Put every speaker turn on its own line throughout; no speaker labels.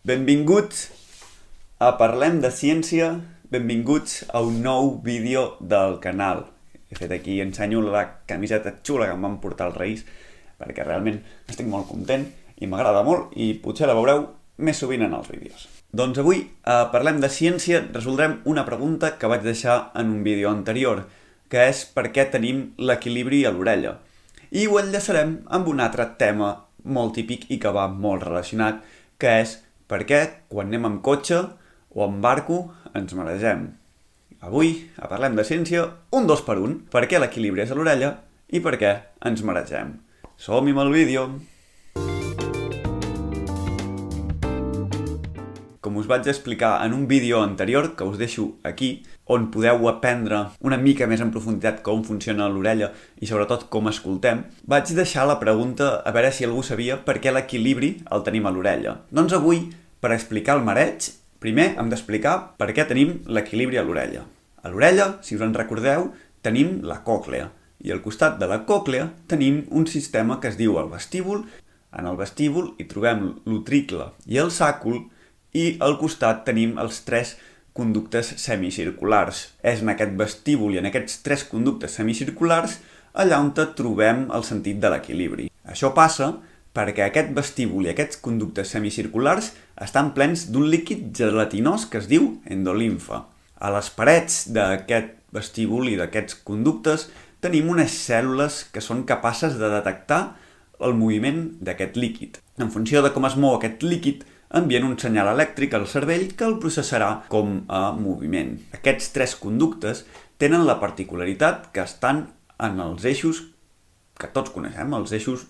Benvinguts a Parlem de Ciència, benvinguts a un nou vídeo del canal. He fet aquí, ensenyo la camiseta xula que em van portar els Reis, perquè realment estic molt content i m'agrada molt i potser la veureu més sovint en els vídeos. Doncs avui, a Parlem de Ciència, resoldrem una pregunta que vaig deixar en un vídeo anterior, que és per què tenim l'equilibri a l'orella. I ho enllaçarem amb un altre tema molt típic i que va molt relacionat, que és per què quan anem amb cotxe o amb barco ens maregem. Avui, a Parlem de Ciència, un 2 per 1. Per què l'equilibri és a l'orella i per què ens maregem. Som-hi amb el vídeo! Com us vaig explicar en un vídeo anterior, que us deixo aquí, on podeu aprendre una mica més en profunditat com funciona l'orella i sobretot com escoltem, vaig deixar la pregunta a veure si algú sabia per què l'equilibri el tenim a l'orella. Doncs avui, per explicar el mareig, primer hem d'explicar per què tenim l'equilibri a l'orella. A l'orella, si us en recordeu, tenim la còclea i al costat de la còclea tenim un sistema que es diu el vestíbul. En el vestíbul hi trobem l'utricle i el sàcul i al costat tenim els 3 conductes semicirculars. És en aquest vestíbul i en aquests 3 conductes semicirculars allà on trobem el sentit de l'equilibri. Això passa perquè aquest vestíbul i aquests conductes semicirculars estan plens d'un líquid gelatinós que es diu endolimfa. A les parets d'aquest vestíbul i d'aquests conductes tenim unes cèl·lules que són capaces de detectar el moviment d'aquest líquid. En funció de com es mou aquest líquid, envien un senyal elèctric al cervell que el processarà com a moviment. Aquests 3 conductes tenen la particularitat que estan en els eixos que tots coneixem, els eixos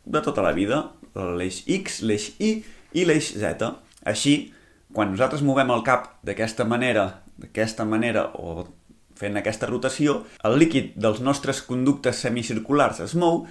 de tota la vida, l'eix X, l'eix Y i l'eix Z. Així, quan nosaltres movem el cap d'aquesta manera o fent aquesta rotació, el líquid dels nostres conductes semicirculars es mou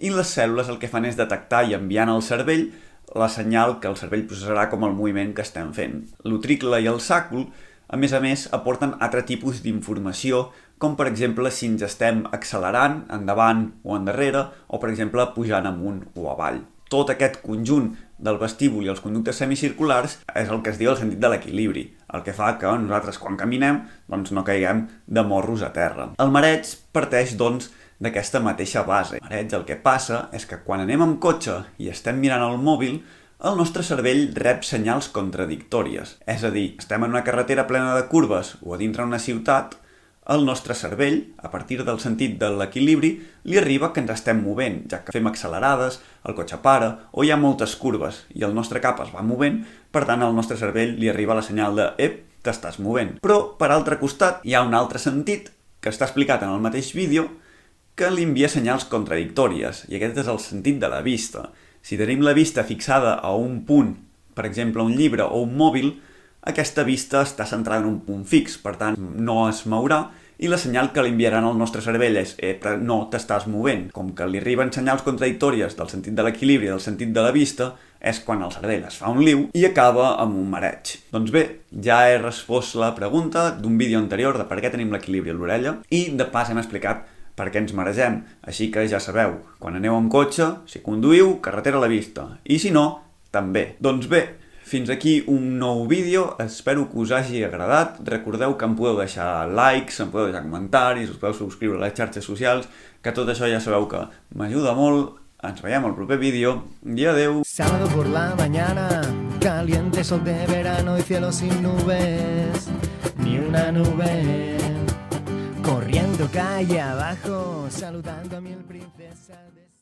i les cèl·lules el que fan és detectar i enviar al cervell la senyal que el cervell processarà com el moviment que estem fent. L'utricle i el sàcul, a més, aporten altre tipus d'informació, com per exemple si ens estem accelerant endavant o endarrere, o per exemple pujant amunt o avall. Tot aquest conjunt del vestíbul i els conductes semicirculars és el que es diu el sentit de l'equilibri, el que fa que nosaltres quan caminem doncs no caiguem de morros a terra. El mareig parteix doncs d'aquesta mateixa base. El mareig el que passa és que quan anem amb cotxe i estem mirant el mòbil, el nostre cervell rep senyals contradictòries. És a dir, estem en una carretera plena de curves o a dintre una ciutat, el nostre cervell, a partir del sentit de l'equilibri, li arriba que ens estem movent, ja que fem accelerades, el cotxe para o hi ha moltes curves i el nostre cap es va movent, per tant al nostre cervell li arriba la senyal de «Ep, t'estàs movent». Però, per altre costat, hi ha un altre sentit que està explicat en el mateix vídeo que li envia senyals contradictòries, i aquest és el sentit de la vista. Si tenim la vista fixada a un punt, per exemple un llibre o un mòbil, aquesta vista està centrada en un punt fix, per tant no es mourà, i la senyal que li enviaran al nostre cervell és no t'estàs movent. Com que li arriben senyals contradictòries del sentit de l'equilibri i del sentit de la vista, és quan el cervell es fa un liu i acaba amb un mareig. Doncs bé, ja he respost la pregunta d'un vídeo anterior de per què tenim l'equilibri a l'orella i de pas hem explicat per què ens maregem, així que ja sabeu, quan aneu amb cotxe, si conduïu, carretera a la vista, i si no, també. Doncs bé, fins aquí un nou vídeo, espero que us hagi agradat, recordeu que em podeu deixar likes, em podeu deixar comentaris, us podeu subscriure a les xarxes socials, que tot això ja sabeu que m'ajuda molt, ens veiem al proper vídeo, i adeu!
Sábado por la mañana, caliente sol de verano y cielo sin nubes, ni una nube. Corriendo calle abajo, saludando a mi princesa.